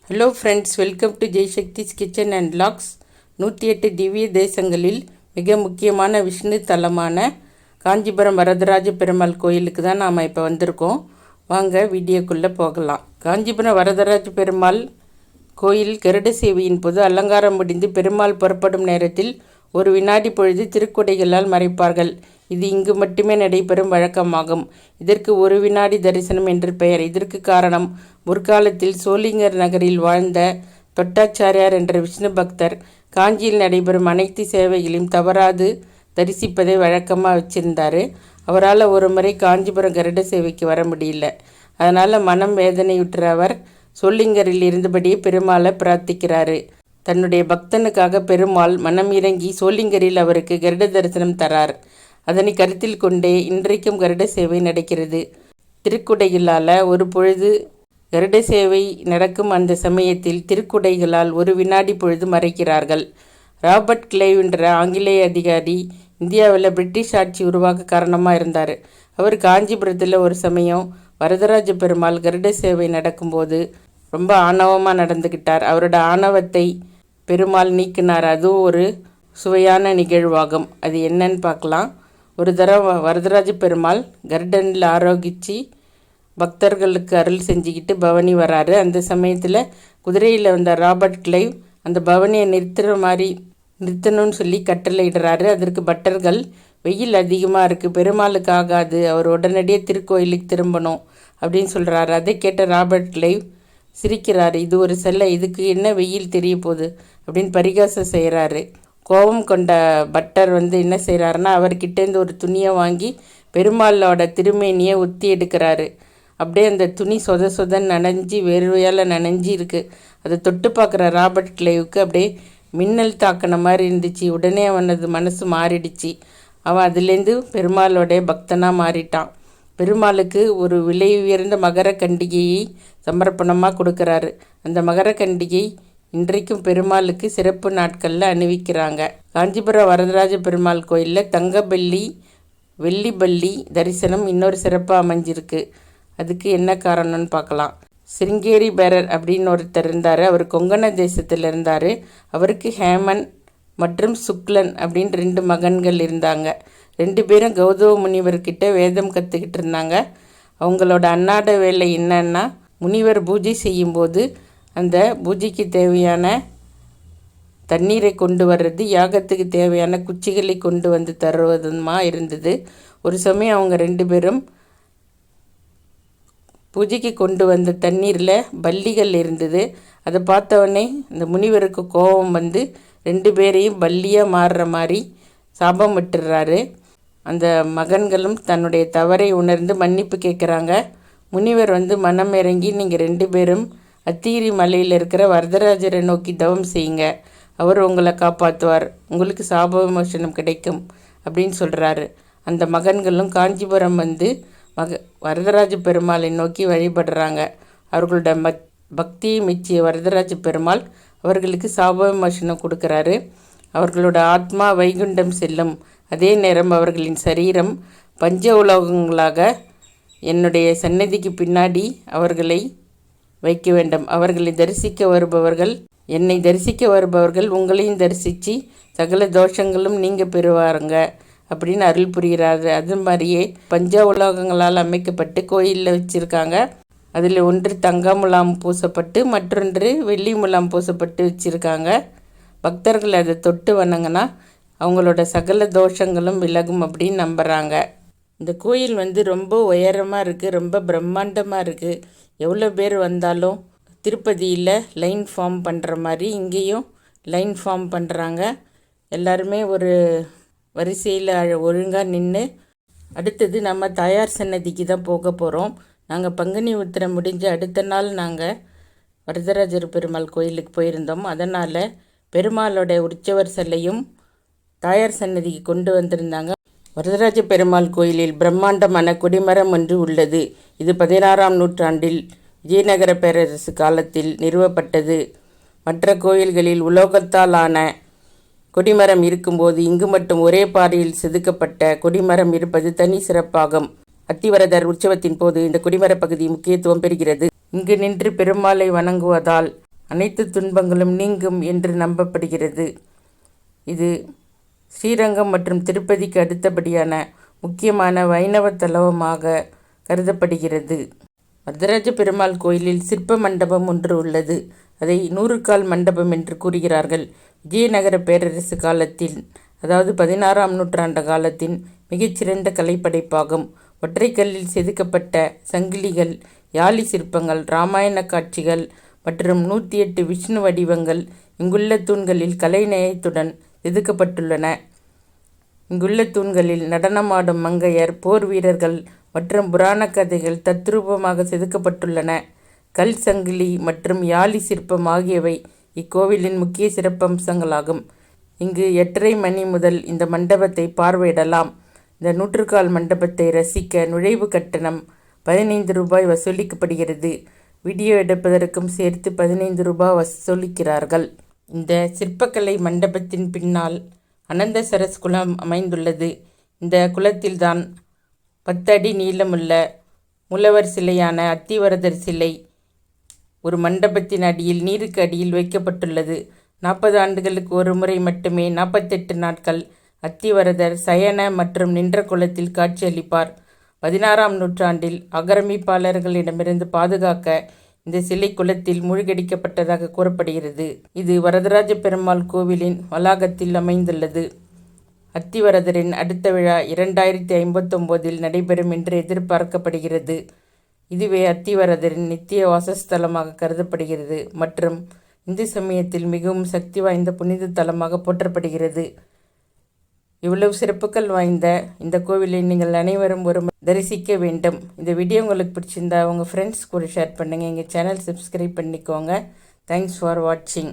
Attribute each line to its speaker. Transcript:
Speaker 1: Hello friends, welcome to Jaisakthi's kitchen and logs. 108 திவ்ய தேசங்களில் மிக முக்கியமான விஷ்ணு தலமான காஞ்சிபுரம் வரதராஜ பெருமாள் கோயிலுக்கு தான் நாம் இப்போ வந்திருக்கோம். வாங்க வீடியோக்குள்ளே போகலாம். காஞ்சிபுரம் வரதராஜ பெருமாள் கோயில் கருட சேவையின் போது அலங்காரம் முடிந்து பெருமாள் புறப்படும் நேரத்தில் ஒரு வினாடி பொழுது திருக்குடைகளால் மறைப்பார்கள். இது இங்கு மட்டுமே நடைபெறும் வழக்கமாகும். இதற்கு ஒரு வினாடி தரிசனம் என்று பெயர். இதற்கு காரணம், முற்காலத்தில் சோளிங்கர் நகரில் வாழ்ந்த தொட்டாச்சாரியார் என்ற விஷ்ணு பக்தர் காஞ்சியில் நடைபெறும் அனைத்து சேவைகளையும் தவறாது தரிசிப்பதை வழக்கமாக வச்சிருந்தார். அவரால் ஒரு முறை காஞ்சிபுரம் கருட சேவைக்கு வர முடியல. அதனால் மனம் வேதனையுற்ற அவர் சோளிங்கரில் இருந்தபடியே பெருமாளை பிரார்த்திக்கிறாரு. தன்னுடைய பக்தனுக்காக பெருமாள் மனம் இறங்கி சோளிங்கரில் அவருக்கு கருட தரிசனம் தரார். அதனை கருத்தில் கொண்டே இன்றைக்கும் கருட சேவை நடக்கிறது. திருக்குடைகளால் ஒரு பொழுது கருட சேவை நடக்கும் அந்த சமயத்தில் திருக்குடைகளால் ஒரு வினாடி பொழுது மறைக்கிறார்கள். ராபர்ட் கிளைவ் என்ற ஆங்கிலேய அதிகாரி இந்தியாவில் பிரிட்டிஷ் ஆட்சி உருவாக்க காரணமாக இருந்தார். அவர் காஞ்சிபுரத்தில் ஒரு சமயம் வரதராஜ பெருமாள் கருட சேவை நடக்கும்போது ரொம்ப ஆணவமாக நடந்துக்கிட்டார். அவரோட ஆணவத்தை பெருமாள் நீக்கினார். அதுவும் ஒரு சுவையான நிகழ்வாகும். அது என்னன்னு பார்க்கலாம். ஒரு தடவை வரதராஜ பெருமாள் கருடனில் ஆரோக்கிச்சு பக்தர்களுக்கு அருள் செஞ்சுக்கிட்டு பவனி வராரு. அந்த சமயத்தில் குதிரையில் வந்த ராபர்ட் கிளைவ் அந்த பவனியை நிறுத்தணும்னு சொல்லி கட்டளையிடுறாரு. அதற்கு பட்டர்கள், வெயில் அதிகமாக இருக்குது, பெருமாளுக்கு ஆகாது, அவர் உடனடியே திருக்கோயிலுக்கு திரும்பணும் அப்படின்னு சொல்கிறாரு. அதை கேட்ட ராபர்ட் கிளைவ் சிரிக்கிறாரு. இது ஒரு செல்லை, இதுக்கு என்ன வெயில் தெரிய போகுது அப்படின்னு பரிகாசம் செய்கிறாரு. கோபம் கொண்ட பட்டர் என்ன செய்கிறாருன்னா, அவர்கிட்டேருந்து ஒரு துணியை வாங்கி பெருமாளோட திருமேனியை ஒத்தி எடுக்கிறாரு. அப்படியே அந்த துணி சொதன்னு நனைஞ்சி வேர்வையால் நனைஞ்சி இருக்குது. அதை தொட்டு பார்க்குற ராபர்ட் கிளைவுக்கு அப்படியே மின்னல் தாக்கின மாதிரி இருந்துச்சு. உடனே அவனது மனசு மாறிடுச்சு. அவன் அதுலேருந்து பெருமாளோடைய பக்தனாக மாறிட்டான். பெருமாளுக்கு ஒரு விலை உயர்ந்த மகர கண்டிகையை சமர்ப்பணமாக கொடுக்குறாரு. அந்த மகர கண்டிகை இன்றைக்கும் பெருமாளுக்கு சிறப்பு நாட்களில் அணிவிக்கிறாங்க. காஞ்சிபுரம் வரதராஜ பெருமாள் கோயிலில் தங்கபல்லி வெள்ளி பல்லி தரிசனம் இன்னொரு சிறப்பாக அமைஞ்சிருக்கு. அதுக்கு என்ன காரணம்னு பார்க்கலாம். சிருங்கேரி பேரர் அப்படின்னு ஒருத்தர் இருந்தார். அவர் கொங்கண தேசத்தில் இருந்தார். அவருக்கு ஹேமன் மற்றும் சுக்லன் அப்படின்னு 2 மகன்கள் இருந்தாங்க. 2 பேரும் கௌதம முனிவர்கிட்ட வேதம் கற்றுக்கிட்டு இருந்தாங்க. அவங்களோட அன்னாட வேலை என்னன்னா, முனிவர் பூஜை செய்யும்போது அந்த பூஜைக்கு தேவையான தண்ணீரை கொண்டு வர்றது, யாகத்துக்கு தேவையான குச்சிகளை கொண்டு வந்து தருவதுமா இருந்தது. ஒரு சமயம் அவங்க 2 பேரும் பூஜைக்கு கொண்டு வந்த தண்ணீரில் பல்லிகள் இருந்தது. அதை பார்த்தவொடனே அந்த முனிவருக்கு கோபம் 2 பேரையும் பல்லியாக மாறுற மாதிரி சாபம் விட்டுறாரு. அந்த மகன்களும் தன்னுடைய தவறை உணர்ந்து மன்னிப்பு கேட்குறாங்க. முனிவர் மனம் இறங்கி, நீங்கள் 2 பேரும் அத்திகிரி மலையில் இருக்கிற வரதராஜரை நோக்கி தவம் செய்யுங்க, அவர் உங்களை காப்பாற்றுவார், உங்களுக்கு சாப விமோசனம் கிடைக்கும் அப்படின்னு சொல்கிறாரு. அந்த மகன்களும் காஞ்சிபுரம் வரதராஜ பெருமாளை நோக்கி வழிபடுறாங்க. அவர்களோட பக்தியை மெச்சிய வரதராஜ பெருமாள் அவர்களுக்கு சாப விமோசனம் கொடுக்குறாரு. அவர்களோட ஆத்மா வைகுண்டம் செல்லும். அதே நேரம் அவர்களின் சரீரம் பஞ்ச உலோகங்களாக என்னுடைய சன்னதிக்கு பின்னாடி அவர்களை வைக்க வேண்டும். அவர்களை தரிசிக்க வருபவர்கள், என்னை தரிசிக்க வருபவர்கள் உங்களையும் தரிசித்து சகல தோஷங்களும் நீங்கள் பெறுவாருங்க அப்படின்னு அருள் புரிகிறாரு. அது மாதிரியே பஞ்ச உலோகங்களால் அமைக்கப்பட்டு கோயிலில் வச்சுருக்காங்க. அதில் ஒன்று தங்க முலாம் பூசப்பட்டு மற்றொன்று வெள்ளி முலாம் பூசப்பட்டு வச்சுருக்காங்க. பக்தர்கள் அதை தொட்டு வணங்கினா அவங்களோட சகல தோஷங்களும் விலகும் அப்படின்னு நம்புகிறாங்க. இந்த கோயில் ரொம்ப உயரமாக இருக்குது, ரொம்ப பிரம்மாண்டமாக இருக்குது. எவ்வளோ பேர் வந்தாலும் திருப்பதியில் லைன் ஃபார்ம் பண்ணுற மாதிரி இங்கேயும் லைன் ஃபார்ம் பண்ணுறாங்க. எல்லாருமே ஒரு வரிசையில் ஒழுங்காக நின்று, அடுத்தது நம்ம தாயார் சன்னதிக்கு தான் போக போகிறோம். நாங்கள் பங்குனி உத்திரம் முடிஞ்ச அடுத்த நாள் நாங்கள் வரதராஜர் பெருமாள் கோயிலுக்கு போயிருந்தோம். அதனால் பெருமாளோட உற்சவர் சிலையும் தாயார் சன்னதிக்கு கொண்டு வந்திருந்தாங்க. வரதராஜ பெருமாள் கோயிலில் பிரம்மாண்டமான கொடிமரம் ஒன்று உள்ளது. இது 16ஆம் நூற்றாண்டில் விஜயநகர பேரரசு காலத்தில் நிறுவப்பட்டது. மற்ற கோயில்களில் உலோகத்தால் ஆன கொடிமரம் இருக்கும்போது இங்கு மட்டும் ஒரே பாறையில் செதுக்கப்பட்ட கொடிமரம் இருப்பது தனி சிறப்பாகும். அத்திவரதர் உற்சவத்தின் போது இந்த கொடிமர பகுதி முக்கியத்துவம் பெறுகிறது. இங்கு நின்று பெருமாளை வணங்குவதால் அனைத்து துன்பங்களும் நீங்கும் என்று நம்பப்படுகிறது. இது ஸ்ரீரங்கம் மற்றும் திருப்பதிக்கு அடுத்தபடியான முக்கியமான வைணவ தலமாக கருதப்படுகிறது. வரதராஜ பெருமாள் கோயிலில் சிற்ப மண்டபம் ஒன்று உள்ளது. அதை 100 கால் மண்டபம் என்று கூறுகிறார்கள். விஜயநகர பேரரசு காலத்தில், அதாவது 16ஆம் நூற்றாண்டு காலத்தின் மிகச்சிறந்த கலைப்படைப்பாகும். ஒற்றைக்கல்லில் செதுக்கப்பட்ட சங்கிலிகள், யாழி சிற்பங்கள், இராமாயண காட்சிகள் மற்றும் 108 விஷ்ணு வடிவங்கள் இங்குள்ள தூண்களில் கலைநயத்துடன் செதுக்கப்பட்டுள்ளன. இங்குள்ள தூண்களில் நடனமாடும் மங்கையர், போர் வீரர்கள் மற்றும் புராண கதைகள் தத்ரூபமாக செதுக்கப்பட்டுள்ளன. கல் சங்கிலி மற்றும் யாழி சிற்பம் ஆகியவை இக்கோவிலின் முக்கிய சிறப்பம்சங்களாகும். இங்கு 8:30 மணி முதல் இந்த மண்டபத்தை பார்வையிடலாம். இந்த 100 கால் மண்டபத்தை ரசிக்க நுழைவு கட்டணம் 15 ரூபாய் வசூலிக்கப்படுகிறது. வீடியோ எடுப்பதற்கும் சேர்த்து 15 ரூபாய் வசூலிக்கிறார்கள். இந்த சிற்பக்கலை மண்டபத்தின் பின்னால் அனந்தசரஸ் குளம் அமைந்துள்ளது. இந்த குளத்தில்தான் 10 அடி நீளமுள்ள மூலவர் சிலையான அத்திவரதர் சிலை ஒரு மண்டபத்தின் அடியில் நீருக்கு அடியில் வைக்கப்பட்டுள்ளது. 40 ஆண்டுகளுக்கு ஒரு முறை மட்டுமே 48 நாட்கள் அத்திவரதர் சயன மற்றும் நின்ற குளத்தில் காட்சியளிப்பார். 16ஆம் நூற்றாண்டில் ஆக்கிரமிப்பாளர்களிடமிருந்து பாதுகாக்க இந்த சிலை குளத்தில் மூழ்கடிக்கப்பட்டதாக கூறப்படுகிறது. இது வரதராஜ பெருமாள் கோவிலின் வளாகத்தில் அமைந்துள்ளது. அத்திவரதரின் அடுத்த விழா 2059 நடைபெறும் என்று எதிர்பார்க்கப்படுகிறது. இதுவே அத்திவரதரின் நித்திய வாசஸ்தலமாக கருதப்படுகிறது மற்றும் இந்து சமயத்தில் மிகவும் சக்தி வாய்ந்த புனித தலமாக போற்றப்படுகிறது. இவ்வளவு சிறப்புகள் வாய்ந்த இந்த கோவிலை நீங்கள் அனைவரும் ஒரு தரிசிக்க வேண்டும். இந்த வீடியோ உங்களுக்கு பிடிச்சிருந்தா உங்கள் ஃப்ரெண்ட்ஸ் கூட ஷேர் பண்ணுங்கள். எங்கள் சேனல் சப்ஸ்கிரைப் பண்ணிக்கோங்க. தேங்க்ஸ் ஃபார் வாட்சிங்.